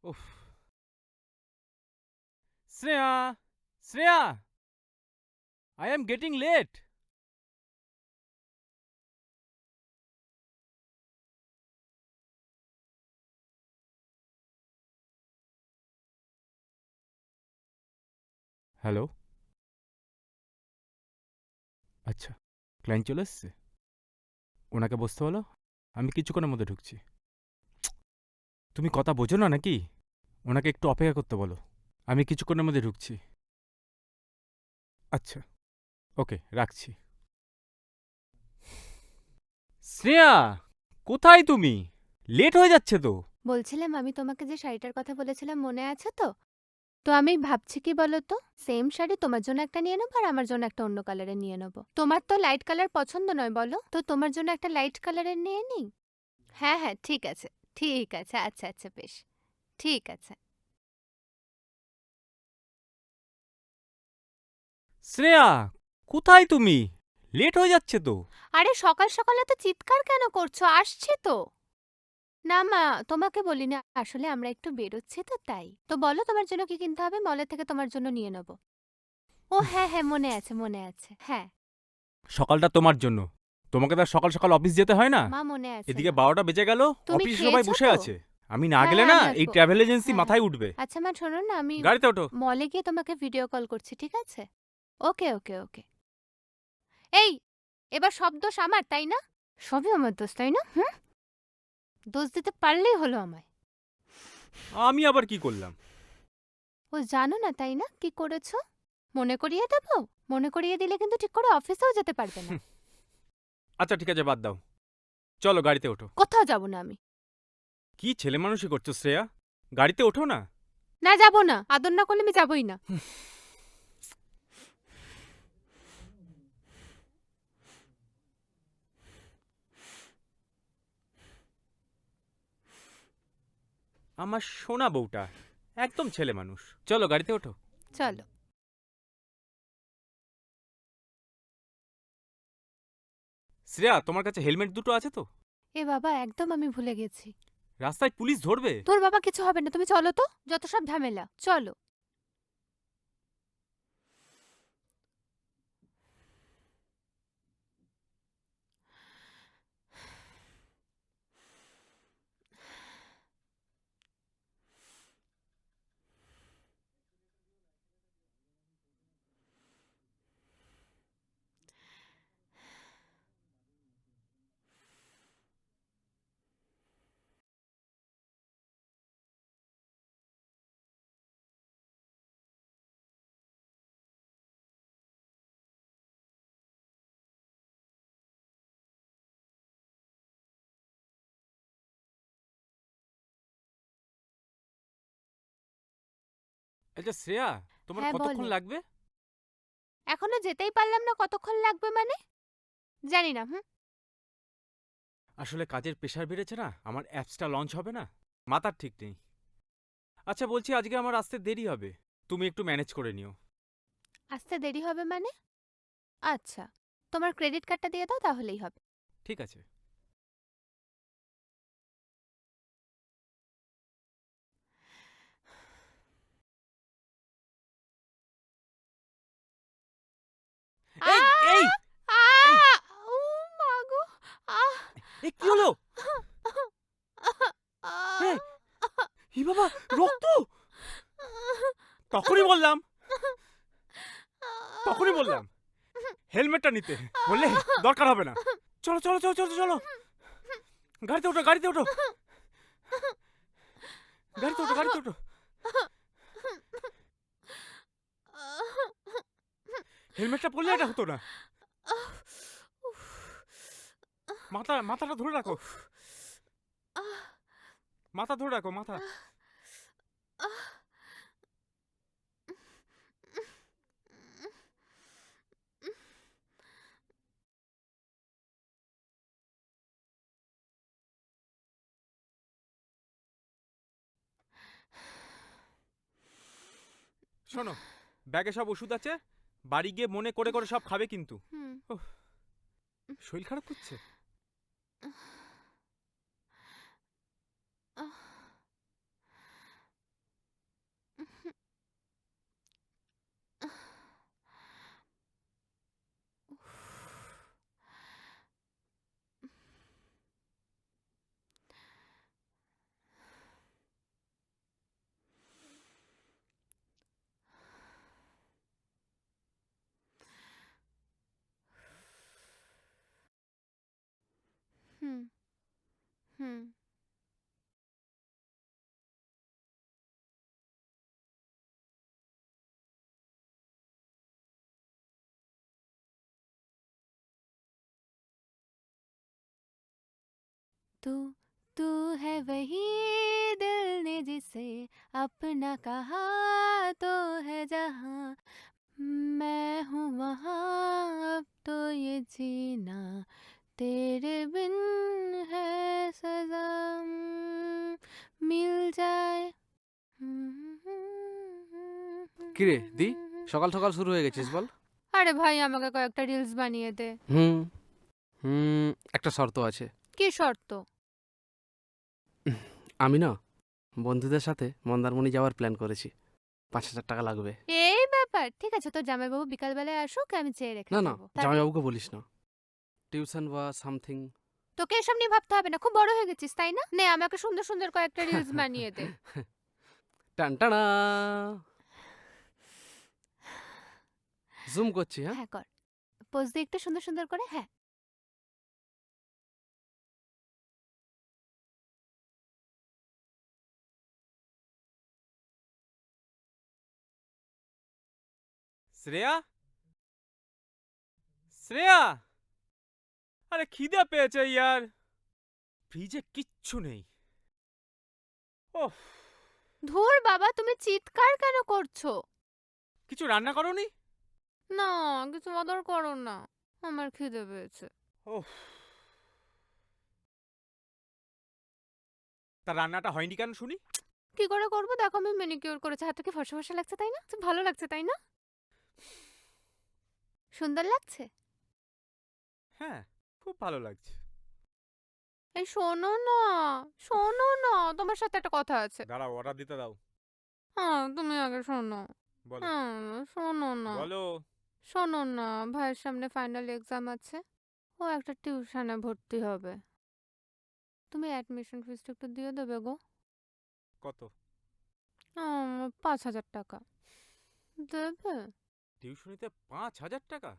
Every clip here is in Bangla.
উফ। Shreya, Shreya, I am getting late. Hello. আচ্ছা, ক্লায়েন্ট চলে এসছে? ওনাকে বসতে বলো, আমি কিছুক্ষণের মধ্যে ঢুকছি। তুমি কথা বোঝো না নাকি? ওনাকে একটু অপেক্ষা করতে বলো, আমি কিছুক্ষণের মধ্যে ঢুকছি। আচ্ছা, ওকে, রাখছি। শ্রেয়া, কোথায় তুমি? লেট হয়ে যাচ্ছে তো। বলছিলাম আমি তোমাকে যে শাড়িটার কথা বলেছিলাম মনে আছে তো? তো আমি ভাবছি কি বলো তো, সেম শাড়ি তোমার জন্য একটা নিয়ে নেবো আর আমার জন্য একটা অন্য কালারের নিয়ে নেবো। তোমার তো লাইট কালার পছন্দ নয় বলো, তো তোমার জন্য একটা লাইট কালারের নিয়ে নিই। হ্যাঁ হ্যাঁ, ঠিক আছে, ঠিক আছে, আচ্ছা আচ্ছা, বেশ, ঠিক আছে। শ্রেয়া, কোথায় তুমি? লেট হয়ে যাচ্ছে তো। আরে সকাল সকাল এত চিৎকার কেন করছো? আসছে তো। না মা, তোমাকে বলিনি, আসলে আমরা একটু বেরোচ্ছি তো তাই। তো বলো তোমার জন্য কি কিনতে হবে, মলের থেকে তোমার জন্য নিয়ে নেবো। ও হ্যাঁ হ্যাঁ, মনে আছে মনে আছে, হ্যাঁ। সকালটা তোমার জন্য। তোমাকে তো আর সকাল সকাল অফিস যেতে হয় না। মা মনে আছে এদিকে মা। 12টা বেজে গেল, তুমি অফিসে সবাই খেয়েছো বসে তো? আছে। আমি না হ্যাঁ গেলে হ্যাঁ, না আমি এই আসবো। ট্রাভেল এজেন্সি হ্যাঁ হ্যাঁ, মাথায় উঠবে। আচ্ছা মা, শোনো না, আমি গাড়িতে ওঠো। মলে গিয়ে তোমাকে ভিডিও কল করছি, ঠিক আছে? ওকে ওকে ওকে। এই, এবার সব দোষ আমার তাই না? সবই আমার দোষ তাই না? হুম, দোষ দিতে পারলেই হলো আমায়। আমি আবার কি করলাম? ও জানো না তাই না কি করেছো? মনে করিয়ে দেবো? মনে করিয়ে দিলে কিন্তু ঠিক করে অফিসেও যেতে পারবে না। হুম, আচ্ছা ঠিক আছে, বাদ দাও। চলো গাড়িতে ওঠো। কোথাও যাব না আমি। কি ছেলে মানুষই করছো শ্রেয়া? গাড়িতে ওঠো না। না, যাব না, আদর না করলে আমি যাবই না। আমার সোনা বউটা একদম ছেলে মানুষ। চলো গাড়িতে ওঠো। চলো। শ্রেয়া, তোমার কাছে হেলমেট দুটো আছে তো? এ বাবা, একদম আমি ভুলে গেছি। রাস্তায় পুলিশ ধরবে। তোর বাবা কিছু হবে না, তুমি চলো তো, যত সব ঝামেলা, চলো। আচ্ছা শ্রেয়া, তোমার হ্যাঁ কতক্ষণ বলো। লাগবে? এখনো যেতেই পারলাম না, কতক্ষণ লাগবে মানে? জানি না। হুম। আসলে কাজের প্রেশার বেড়েছে না, আমার অ্যাপসটা লঞ্চ হবে না, মাথার ঠিক নেই। আচ্ছা বলছি, আজকে আমার আসতে দেরি হবে, তুমি একটু ম্যানেজ করে নিও। আসতে দেরি হবে মানে? আচ্ছা, তোমার ক্রেডিট কার্ডটা দিয়ে দাও, তাহলেই হবে। ঠিক আছে। আ এই এই আ এই ও মা গো! আহ! এই কি হলো? এই ই বাবা, রক্ত! তখনই বললাম, তখনই বললাম হেলমেটটা নিতে, বললে দরকার হবে না। চলো চলো চলো চলো চলো, গাড়িতে ওঠো, গাড়িতে ওঠো, গাড়িতে ওঠো, গাড়িতে ওঠো। হেলমেটটা পরলে এটা হতো না। মাথাটা ধরে রাখো, মাথা ধরে রাখো, মাথা। শোনো, ব্যাগে সব ওষুধ আছে, বাড়ি গিয়ে মনে করে করে সব খাবে কিন্তু। হুম। ওহ, শরীর খারাপ করছে। तू तू है वही दिल ने जिसे अपना कहा तो है जहां मैं हूँ वहां अब तो ये जीना तेरे बिन है सजा मिल जाए। কিরে দি, সকাল সকাল শুরু হয়ে গেছিস বল? আরে ভাই আমাকে কয়েকটা রিলস বানিয়ে দে। হুম হুম একটা শর্ত আছে। কি শর্ত? আমি না বন্ধুদের সাথে মন্দারমণি যাওয়ার প্ল্যান করেছি, 5,000 টাকা লাগবে। এই ব্যাপার, ঠিক আছে তোর জামাইবাবু বিকালবেলায় আসুক, আমি চেয়ে রেখে না না, দেবো। তারপর জামাইবাবুকে বলিস না, টিউশন বা সামথিং। তোকে এসব নিয়ে ভাবতে হবে না, খুব বড় হয়ে গেছিস তাই না? নে আমাকে সুন্দর সুন্দর কয়েকটা রিলস বানিয়ে দে। টান টানা, জুম করছি। হ্যাঁ, হ্যাঁ কর, পোজ দিয়ে একটু সুন্দর সুন্দর করে। হ্যাঁ শ্রেয়া, শ্রেয়া, আরে খিদে পেয়েছে ইয়ার, ফ্রিজে কিচ্ছু নেই। ওহ, ধুর বাবা, তুমি চিৎকার কেন করছো? কিছু রান্না করোনি? না, কিছু অর্ডার করো না, আমার খিদে পেয়েছে। ওহ, তা রান্নাটা হয়নি কেন শুনি? কি করে করবো? দেখো আমি ম্যানিকিউর করেছি, হাতে কি ফর্সা ফর্সা লাগছে তাই না? খুব ভালো লাগছে তাই না? সুন্দর লাগছে। হ্যাঁ, খুব ভালো লাগছে। এই শোনো না, শোনো না, তোমার সাথে একটা কথা আছে। দাঁড়াও, অর্ডার দিতে দাও। হ্যাঁ তুমি আগে শোনো। বলো হ্যাঁ শোনো না, বলো। শোনো না, ভাইয়ের সামনে ফাইনাল এক্সাম আছে, ও একটা টিউশনে ভর্তি হবে, তুমি অ্যাডমিশন ফিসটা একটু দিয়ে দেবে গো। কত? 5,000 টাকা দেবে? টিউশনিতে 5,000 টাকা?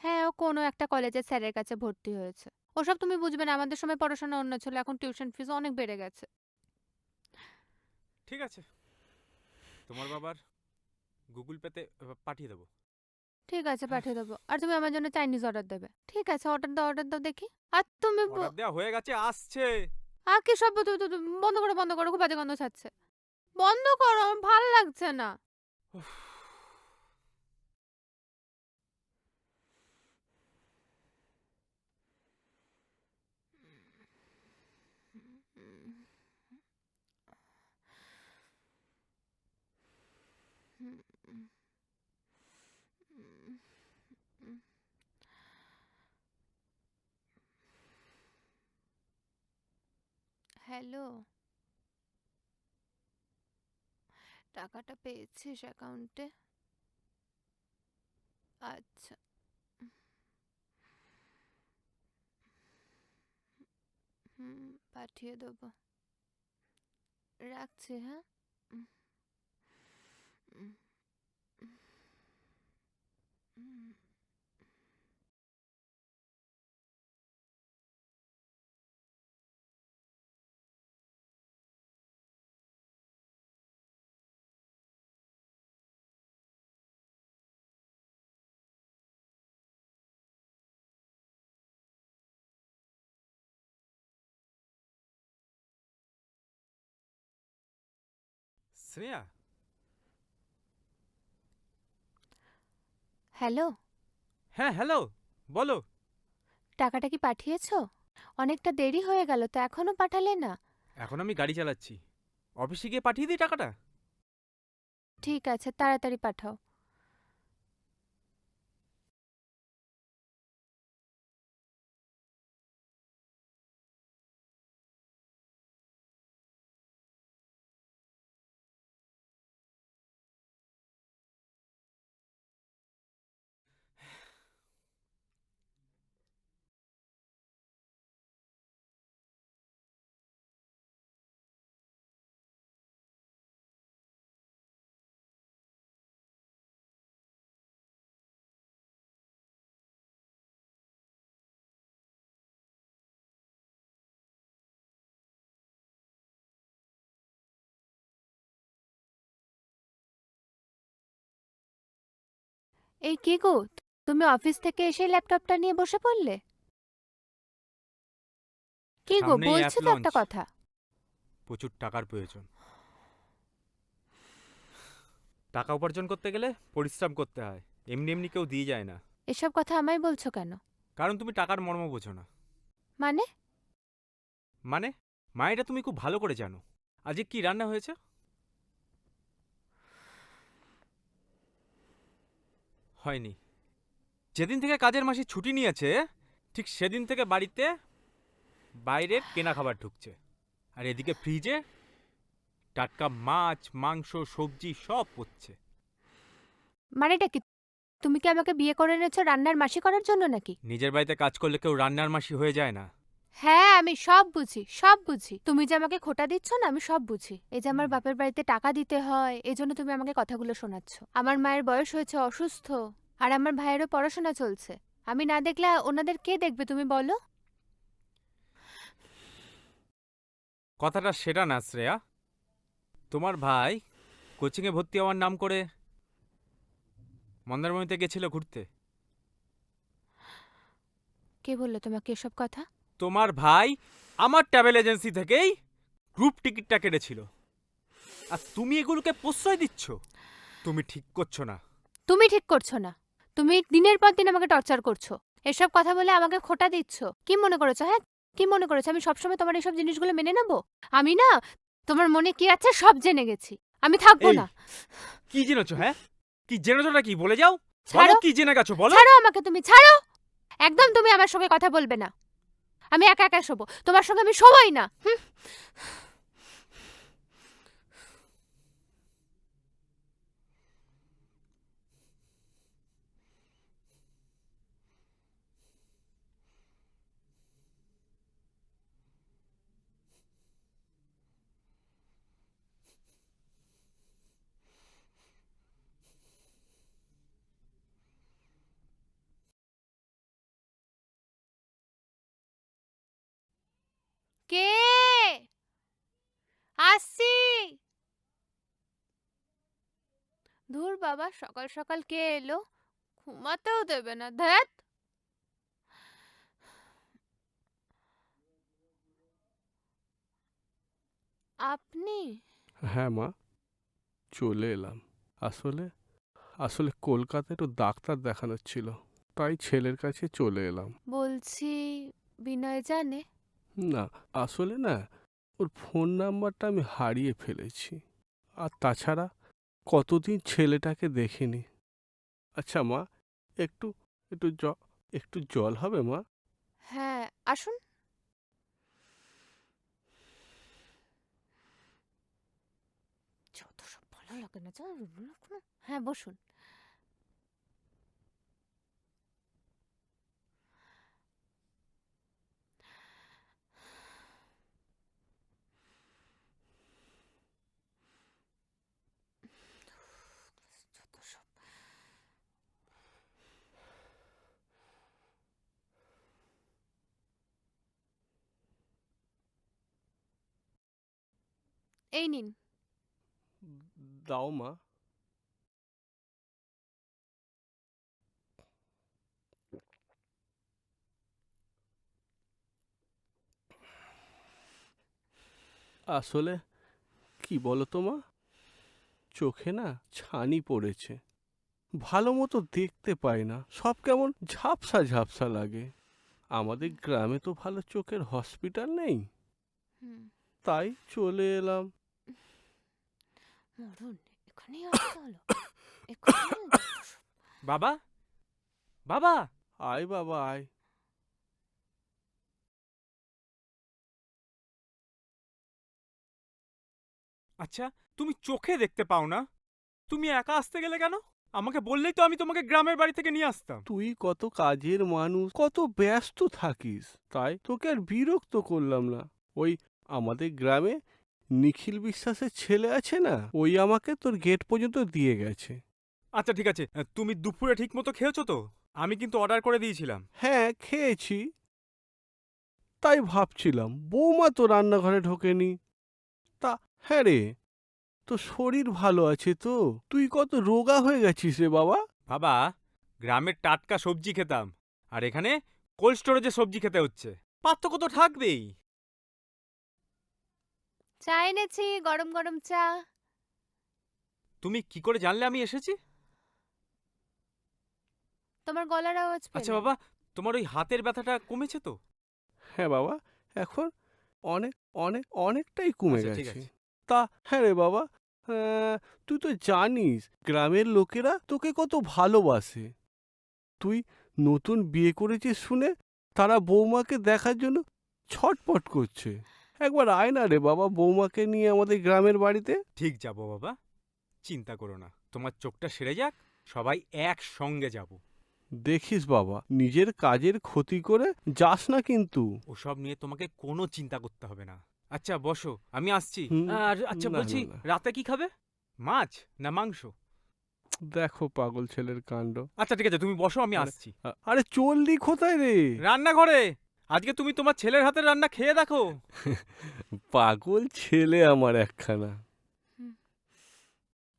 হ্যাঁ, ও কোনো একটা কলেজের স্যারের কাছে ভর্তি হয়েছে। ওসব তুমি বুঝবে না, আমাদের সময় পড়াশোনা অন্য ছিল, এখন টিউশন ফিস অনেক বেড়ে গেছে। ঠিক আছে, তোমার বাবার গুগল পেতে পাঠিয়ে দেবো। ঠিক আছে পাঠিয়ে দেবো, আর তুমি আমার জন্য চাইনিজ অর্ডার দেবে। ঠিক আছে অর্ডার দাও দেখি। আর তুমি অর্ডার দেওয়া হয়ে গেছে, আসছে। আর কি সব বন্ধ করো বন্ধ করো, খুব বাজে গন্ধ ছাড়ছে, বন্ধ করো, আমার ভাল লাগছে না। উফ, হ্যালো, টাকাটা পেয়েছিস অ্যাকাউন্টে? আচ্ছা, পাঠিয়ে দেবো, রাখছি। হ্যাঁ উম, উম, উম। শ্রেয়া, হ্যালো, হ্যাঁ হ্যালো, বলো। টাকাটা কি পাঠিয়েছো? অনেকটা দেরি হয়ে গেল তো, এখনো পাঠালে না? এখন আমি গাড়ি চালাচ্ছি, অফিসে গিয়ে পাঠিয়ে দিই টাকাটা। ঠিক আছে তাড়াতাড়ি পাঠাও। এই কি গো, তুমি অফিস থেকে এসে ল্যাপটপটা নিয়ে বসে পড়লে? কি গো সামনেই বলছি অ্যাপ তো একটা লঞ্চ। কথা। প্রচুর টাকার প্রয়োজন। টাকা উপার্জন করতে গেলে পরিশ্রম করতে হয়, এমনি এমনি কেউ দিয়ে যায় না। এসব কথা আমায় বলছো কেন? কারণ তুমি টাকার মর্ম বোঝো না। মানে? মানে মা, এটা তুমি খুব ভালো করে জানো। আজকে কি রান্না হয়েছে? হয়নি। যেদিন থেকে কাজের মাসি ছুটি নিয়েছে ঠিক সেদিন থেকে বাড়িতে বাইরের কেনা খাবার ঢুকছে, আর এদিকে ফ্রিজে টাটকা মাছ মাংস সবজি সব পড়ছে। মানেটা কি? তুমি কি আমাকে বিয়ে করে এনেছো রান্নার মাসি করার জন্য নাকি? নিজের বাড়িতে কাজ করলে কেউ রান্নার মাসি হয়ে যায় না। হ্যাঁ আমি সব বুঝি, সব বুঝি। তুমি যে আমাকে খোটা দিচ্ছ না, আমি সব বুঝি। এই যে আমার বাপের বাড়িতে টাকা দিতে হয়, এজন্য তুমি আমাকে কথাগুলো শোনাচ্ছ। আমার মায়ের বয়স হয়েছে, অসুস্থ, আর আমার ভাইয়েরও পড়াশোনা চলছে। আমি না দেখলে ওনাদের কে দেখবে তুমি বলো? কথাটা সেটা না শ্রেয়া। তোমার ভাই কোচিংয়ে ভর্তি হওয়ার নাম করে মন্দারমণিতে গেছিল ঘুরতে। কে বললো তোমাকে এসব কথা? তোমার ভাই আমার ট্রাভেল এজেন্সি থেকেই গ্রুপ টিকিটটা কেটেছিল, আর তুমি এগুলোকে প্রশ্রয় দিচ্ছ। তুমি ঠিক করছো না। তুমি ঠিক করছো না। তুমি দিনের পর দিন আমাকে টর্চার করছো, এসব কথা বলে আমাকে খোটা দিচ্ছ। কি মনে করেছো? হ্যাঁ কি মনে করেছো আমি সবসময় তোমার এইসব জিনিসগুলো মেনে নেবো? আমি না তোমার মনে কি আছে সব জেনে গেছি। আমি থাকবো এই, না। কি জেনেছো? হ্যাঁ, কি জেনেছোটা কি বলে যাও। বলো ছাড়ো, কি জেনে গেছো, বলো। ছাড়ো আমাকে, তুমি ছাড়ো। একদম তুমি আমার সঙ্গে কথা বলবে না। আমি একা একা শোবো, তোমার সঙ্গে আমি শোবই না। হুম। কে? আসছি। ধুর বাবা, সকাল সকাল কে এলো? ঘুমাতেও দেবে না, ধ্যাত। আপনি? হ্যাঁ মা, চলে এলাম। আসলে আসলে কলকাতায় একটু ডাক্তার দেখানোর ছিল, তাই ছেলের কাছে চলে এলাম। বলছি, বিনয় জানে? না, আসলে না, ওর ফোন নাম্বারটা আমি হারিয়ে ফেলেছি। আর তাছাড়া কতদিন ছেলেটাকে দেখিনি। আচ্ছা মা, একটু একটু জ একটু জল হবে মা? হ্যাঁ আসুন। যত সব ভালো লাগে না, হ্যাঁ বসুন। যত সব। এই নিন। দাও মা। আসলে কি বলো তো মা, চোখে না ছানি পড়েছে, ভালো মতো দেখতে পাই না, সব কেমন ঝাপসা ঝাপসা লাগে। আমাদের গ্রামে তো ভালো চোখের হসপিটাল নেই, হুম। তাই চলে এলাম। মরণ, এখানেই আসতে হলো। এখানেই যত সব। বাবা, বাবা। আয় বাবা আয়। আচ্ছা, তুমি চোখে দেখতে পাও না, তুমি একা আসতে গেলে কেন? আমাকে বললেই তো আমি তোমাকে গ্রামের বাড়ি থেকে নিয়ে আসতাম। তুই কত কাজের মানুষ, কত ব্যস্ত থাকিস, তাই তোকে আর বিরক্ত করলাম না। ওই আমাদের গ্রামে নিখিল বিশ্বাসের ছেলে আছে না, ওই আমাকে তোর গেট পর্যন্ত দিয়ে গেছে। আচ্ছা ঠিক আছে, তুমি দুপুরে ঠিক মতো খেয়েছো তো? আমি কিন্তু অর্ডার করে দিয়েছিলাম। হ্যাঁ খেয়েছি, তাই ভাবছিলাম বৌমা তো রান্নাঘরে ঢোকেনি। তা হ্যাঁ রে, তোর শরীর ভালো আছে তো? তুই কত রোগা হয়ে গেছিস রে বাবা। বাবা, গ্রামের টাটকা সবজি খেতাম, আর এখানে কোল্ড স্টোরেজে সবজি খেতে হচ্ছে। পার্থক্য তো থাকবেই। চা এনেছি, গরম গরম চা। তুমি কি করে জানলে আমি এসেছি? তোমার গলার আওয়াজ আচ্ছা পেলাম। বাবা, তোমার ওই হাতের ব্যথাটা কমেছে তো? হ্যাঁ বাবা, এখন অনেক অনেক অনেকটাই কমে আচ্ছা, ঠিক গেছে। আছে। তা হ্যাঁ রে বাবা, তুই তো জানিস গ্রামের লোকেরা তোকে কত ভালোবাসে। তুই নতুন বিয়ে করেছিস শুনে তারা বৌমাকে দেখার জন্য ছটপট করছে। একবার আয় না রে বাবা, বৌমাকে নিয়ে আমাদের গ্রামের বাড়িতে। ঠিক যাবো বাবা, চিন্তা করো না। তোমার চোখটা সেরে যাক, সবাই একসঙ্গে যাব। দেখিস বাবা, নিজের কাজের ক্ষতি করে যাস না কিন্তু। ওসব নিয়ে তোমাকে কোনো চিন্তা করতে হবে না। আচ্ছা বসো, আমি আসছি। হুম, আর আচ্ছা না, বলছি, না, না। রাতে কি খাবে? মাছ না মাংস? দেখো পাগল ছেলের কাণ্ড। আচ্ছা ঠিক আছে, তুমি বসো, আমি আরে, আসছি। আরে চললি কোথায় রে? রান্নাঘরে। আজকে তুমি তোমার ছেলের হাতের রান্না খেয়ে দেখো। পাগল ছেলে আমার একখানা।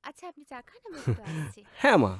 আচ্ছা আপনি চা খান, আমি একটু আসছি। হ্যাঁ মা।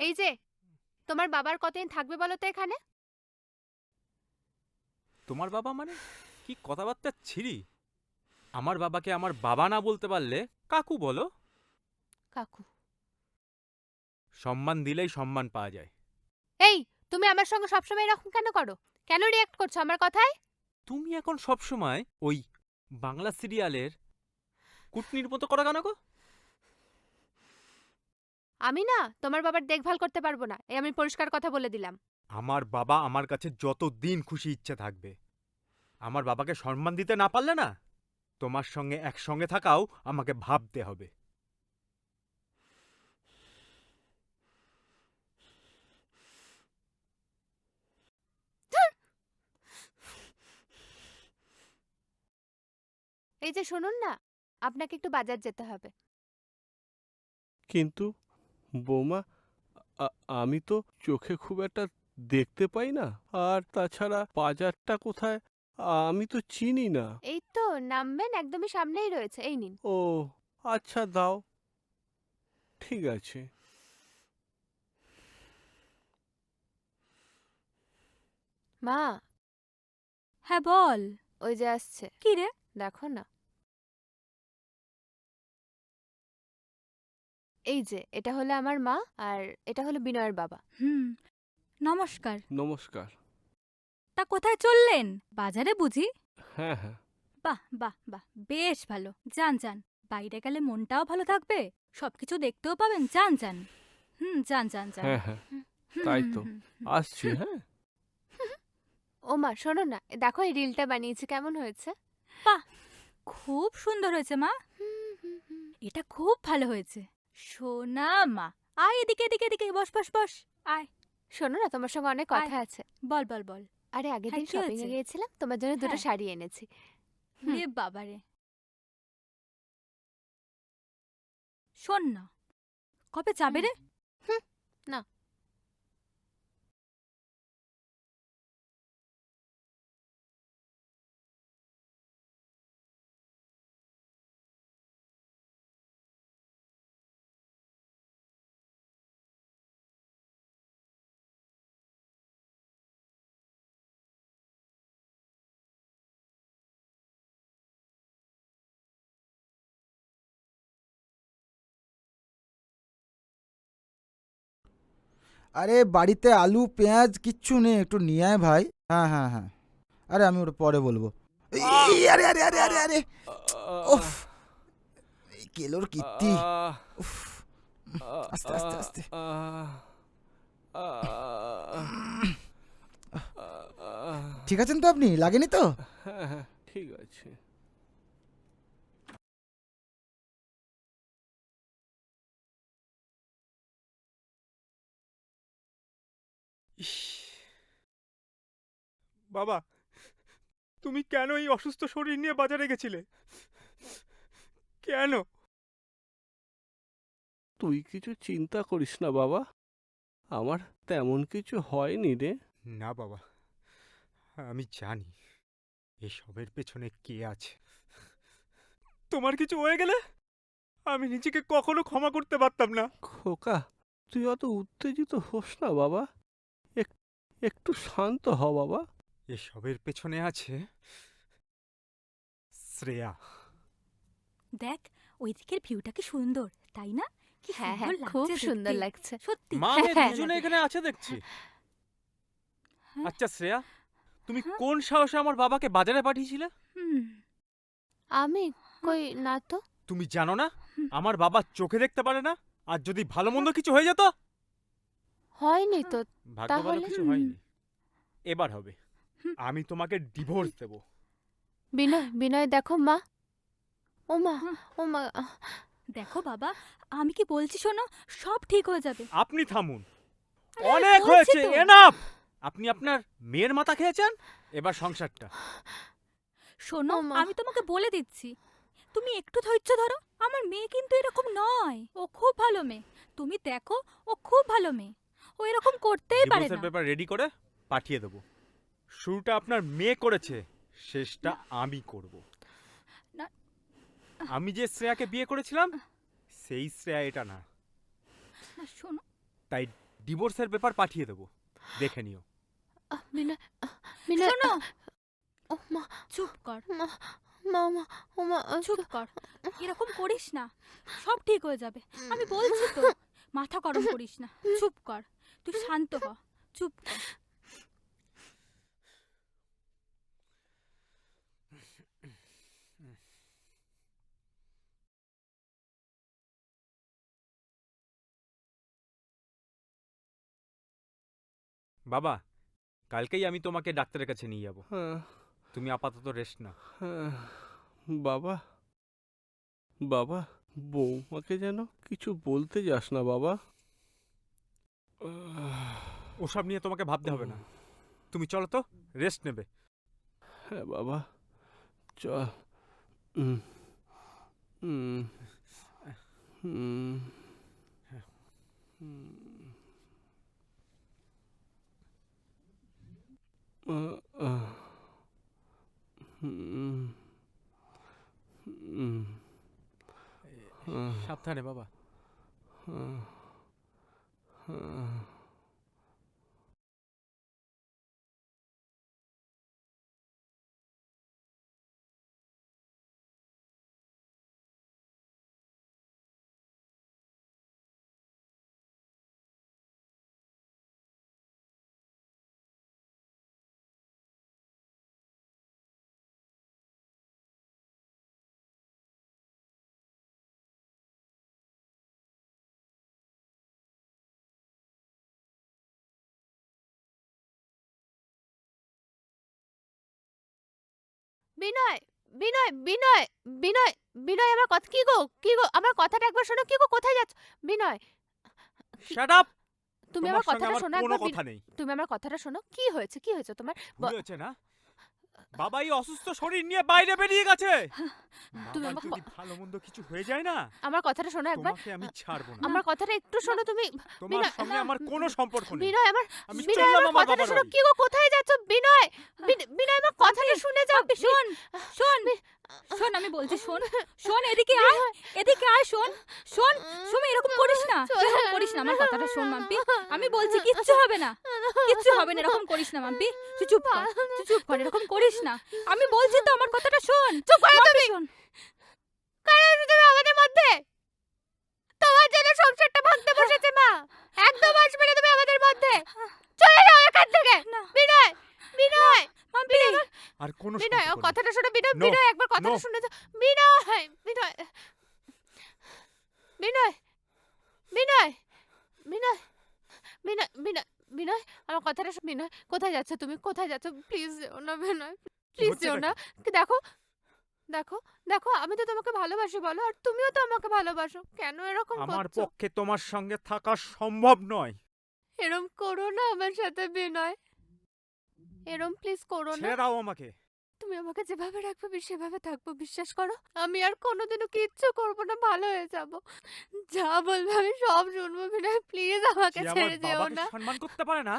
এই যে, তোমার বাবার কতদিন থাকবে বলো তো এখানে? তোমার বাবা মানে কি কথাবার্তা ছিরি? আমার বাবাকে আমার বাবা না বলতে পারলে কাকু বলো। কাকু। সম্মান দিলেই সম্মান পাওয়া যায়। এই, তুমি আমার সঙ্গে সবসময় এরকম কেন করো? কেন রিয়াক্ট করছো আমার কথায়? তুমি এখন সব সময় ওই বাংলা সিরিয়ালের কুটনির মতো করা কেন গো? আমি না তোমার বাবার দেখভাল করতে পারবো না, এই আমি পরিষ্কার কথা বলে দিলাম। আমার বাবা আমার কাছে যতদিন খুশি ইচ্ছে থাকবে। আমার বাবাকে সম্মান দিতে না পারলে না, তোমার সঙ্গে একসঙ্গে থাকাও আমাকে ভাবতে হবে। এই যে শুনুন না, আপনাকে একটু বাজার যেতে হবে। কিন্তু বৌমা, আমি তো চোখে খুব একটা দেখতে পাই না। আর তাছাড়া বাজারটা কোথায় আমি তো চিনি না। এই তো নামবেন, একদমই সামনেই রয়েছে, এই নিন। ও আচ্ছা, দাও, ঠিক আছে। মা, হ্যাঁ বল। ওই যে আসছে, কি রে? দেখো না। এই যে এটা হলো আমার মা, আর এটা হলো বিনয়ের বাবা। হুম, নমস্কার। নমস্কার। তা কোথায় চললেন? বাজারে বুঝি? হ্যাঁ হ্যাঁ। বাহ বাহ বাহ, বেশ ভালো। যান যান, বাইরে গেলে মনটাও ভালো থাকবে, সবকিছু দেখতেও পাবেন। যান যান। যান যান যান। হ্যাঁ হ্যাঁ, হুম, তাই হুম, তো। হুম, হুম। আসছি, হ্যাঁ। ও মা শোনো না, দেখো এই রিলটা বানিয়েছি, কেমন হয়েছে? বাহ, খুব সুন্দর হয়েছে মা। এটা খুব ভালো হয়েছে। সোনা মা, আয় এদিকে এদিকে এদিকে, বস বস বস, আয়। শোনো না, তোমার সঙ্গে অনেক কথা আছে। বল বল বল। আরে আগের হ্যাঁ, দিন কি শপিং এ হয়েছে? গিয়েছিলাম, তোমার জন্য দুটো হ্যাঁ। শাড়ি এনেছি। হুম। রে বাবারে, শোন না, কবে যাবে রে? হুম, না। আরে বাড়িতে আলু পেঁয়াজ কিচ্ছু নেই, একটু নিয়ে আয় ভাই। হ্যাঁ হ্যাঁ হ্যাঁ, আরে আমি ওটা পরে বলবো। আরে আরে আরে আরে আরে, উফ, এই কেলোর কীর্তি। উফ, আস্তে আস্তে আস্তে। ঠিক আছেন তো আপনি? লাগেনি তো? হ্যাঁ হ্যাঁ, ঠিক আছে। বাবা, তুমি কেন এই অসুস্থ শরীর নিয়ে বাজারে গেছিলে? কেন? তুই কিছু চিন্তা করিস না বাবা, আমার তেমন কিছু হয়নি রে। না বাবা, আমি জানি এসবের পেছনে কে আছে। তোমার কিছু হয়ে গেলে আমি নিজেকে কখনো ক্ষমা করতে পারতাম না। খোকা, তুই অত উত্তেজিত হোস না বাবা, একটু শান্ত হ বাবা। এসবের পেছনে আছে শ্রেয়া। দেখ ওই দিকের ভিউটা কি সুন্দর, তাই না? কি হ্যাঁ সুন্দর হ্যাঁ, খুব লাগছে সুন্দর দেখতে। লাগছে। সত্যি মা, হ্যাঁ, মেয়ে হ্যাঁ। দুজনে এখানে আছে দেখছি। হ্যাঁ। আচ্ছা শ্রেয়া, তুমি হ্যাঁ? কোন সাহসে আমার বাবাকে বাজারে পাঠিয়েছিলে? হুম, আমি কই না তো। তুমি জানো না হুম। আমার বাবা চোখে দেখতে পারে না? আর যদি ভালো মন্দ কিছু হয়ে যেত? হয়নি তো। ভাগ্য ভালো তাহলে? কিছু হুম। হয়নি, এবার হবে। হুম। আমি তোমাকে ডিভোর্স দেব। বিনয়, বিনয় দেখো মা। ও মা, হ্যাঁ। ও মা। দেখো বাবা, আমি কি বলছি শোনো, সব ঠিক হয়ে যাবে। আপনি থামুন, আরে, অনেক বলছি হয়েছে, তো। এনাফ। আপনি আপনার মেয়ের মাথা খেয়েছেন, এবার সংসারটা। শোনো, ও মা। আমি তোমাকে বলে দিচ্ছি, তুমি একটু ধৈর্য ধরো। আমার মেয়ে কিন্তু এরকম নয়, ও খুব ভালো মেয়ে। তুমি দেখো, ও খুব ভালো মেয়ে, ও এরকম করতেই পারে ডিভোর্সের না। পেপার রেডি করে পাঠিয়ে দেব। শুরুটা আপনার মেয়ে করেছে, শেষটা আমি করব। না। আমি যে শ্রেয়াকে বিয়ে করেছিলাম সেই শ্রেয়া এটা না। না, শোনো, তাই ডিভোর্সের পেপার পাঠিয়ে দেব, দেখে নিও। বিনয়, বিনয়। শোনো, ও মা, চুপ কর, মা, মা, মা, ও মা। চুপ কর, এরকম করিস না, সব ঠিক হয়ে যাবে। আমি বলছি তো, মাথা গরম করিস না, চুপ কর, তুই শান্ত হ, চুপ কর। বাবা, কালকেই আমি তোমাকে ডাক্তারের কাছে নিয়ে যাব। হ্যাঁ, তুমি আপাতত রেস্ট নাও। হ্যাঁ, বাবা, বাবা, বৌমাকে যেন কিছু বলতে যাস না বাবা। ওসব নিয়ে তোমাকে ভাবতে হবে না। তুমি চলো তো, রেস্ট নেবে। হ্যাঁ বাবা, চল। হুম, হুম, হুম, হুম। হুম, হুম, সাবধানে বাবা। বিনয়, বিনয়, বিনয়, বিনয়, বিনয় আমার কথা কি গো? কি গো? আমার কথাটা একবার শোনো। কি গো, কোথায় যাচ্ছ? বিনয়, শাট আপ। তুমি তোমার আমার সঙ্গে কথাটা আমার শোনো কোনো একবার। কথা নেই। তুমি আমার কথাটা শোনো। কি হয়েছে? কি হয়েছে তোমার? ভুল হয়েছে না? বাবা এই অসুস্থ শরীর নিয়ে বাইরে বেরিয়ে গেছে। তুমি বাবার আমাকে যদি ভালো মন্দ কিছু হয়ে যায় না, আমার কথাটা শোনো একবার। তোমাকে আমি ছাড়বো না। আমার কথাটা একটু শোনো তুমি। তোমার বিনয়, সঙ্গে আমার কোনো সম্পর্ক নেই। বিনয় আমার, আমি বিনয় চললাম আমার আমার কথাটা বাবার শোনো। বাড়ি। কি গো, কোথায় যাচ্ছ? বিনয়, বিনয় আমার কথাটা শুনে যাও। বাপি, শোন, শোন, শোন, আমি বলছি শোন, শোন, এদিকে আয়, এদিকে আয়, শোন, শোন, সুমি, এরকম করিস না, এরকম করিস না, আমার কথাটা শোন মাম্পি, আমি বলছি কিচ্ছু হবে না, কিচ্ছু হবে না, এরকম করিস না মাম্পি, তুই চুপ কর, তুই চুপ কর, এরকম করিস না, আমি বলছি তো, আমার কথাটা শোন, চুপ করো মাম্পি, তুমি। শোন। কেন এসেছো তুমি আমাদের মধ্যে? তোমার জন্য সংসারটা ভাঙতে বসেছে মা। একদম আসবে না তুমি আমাদের মধ্যে। চলে যাও এখান থেকে। না। বিনয়, বিনয়, মাম্পি, আর কোনো বিনয়, ও সম্পর্ক নেই। কথাটা শোনো। বিনয়, No, বিনয় একবার কথাটা no. শুনে যাও। বিনয়, বিনয়, বিনয়, বিনয়, বিনয়, বিনয়, বিনয়, বিনয়, আমার কথাটা শোনো। বিনয়, কোথায় যাচ্ছ তুমি? কোথায় যাচ্ছ? প্লিজ যেও না বিনয়, প্লিজ হচ্ছেটা যেও না। দেখো, দেখো, দেখো, আমি তো তোমাকে ভালোবাসি বলো, আর তুমিও তো আমাকে ভালোবাসো। কেন এরকম আমার করছো? পক্ষে তোমার সঙ্গে থাকা সম্ভব নয়। এরম করো না আমার সাথে বিনয়। এরম প্লিজ করো না। ছেড়ে দাও আমাকে। তুমি আমাকে যেভাবে রাখবে আমি সেভাবে থাকবো, বিশ্বাস করো। আমি আর কোনোদিনও কিচ্ছু করবো না, ভালো হয়ে যাব। যা বলবে আমি সব শুনবো বিনয়, প্লিজ আমাকে যে আমার ছেড়ে যেও বাবাকে না। সম্মান করতে পারে না,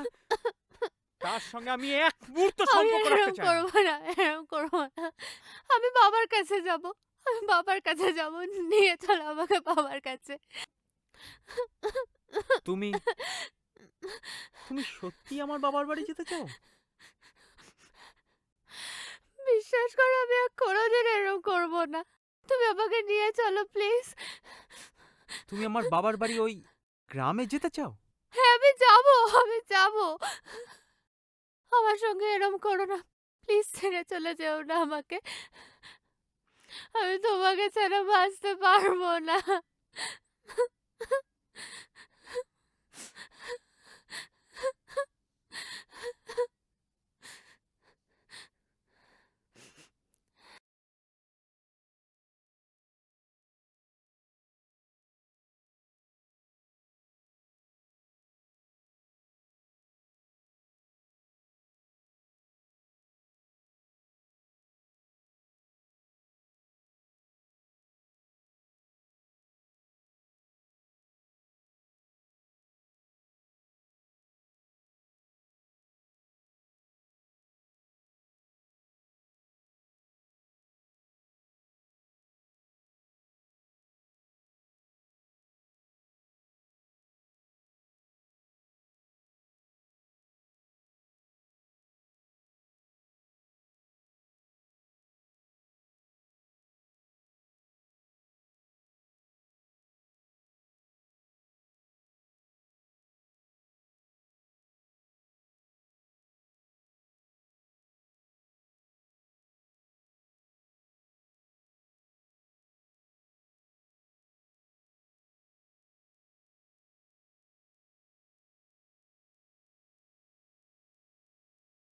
তার সঙ্গে আমি এক মুহূর্ত আমি সম্পর্ক আর রাখতে এরম চাই না। করবো না, এরম করবো না। আমি বাবার কাছে যাব, আমি বাবার কাছে যাব, নিয়ে চলো আমাকে বাবার কাছে। তুমি তুমি সত্যি আমার বাবার বাড়ি যেতে চাও? বিশ্বাস করো আমি আর কোনোদিন এরম করবো না। তুমি আমাকে নিয়ে চলো প্লিজ। তুমি আমার বাবার বাড়ি ওই গ্রামে যেতে চাও? হ্যাঁ আমি যাবো, আমি যাবো। আমার সঙ্গে এরম করো না, প্লিজ ছেড়ে চলে যেও না আমাকে। আমি তোমাকে ছাড়া বাঁচতে পারবো না।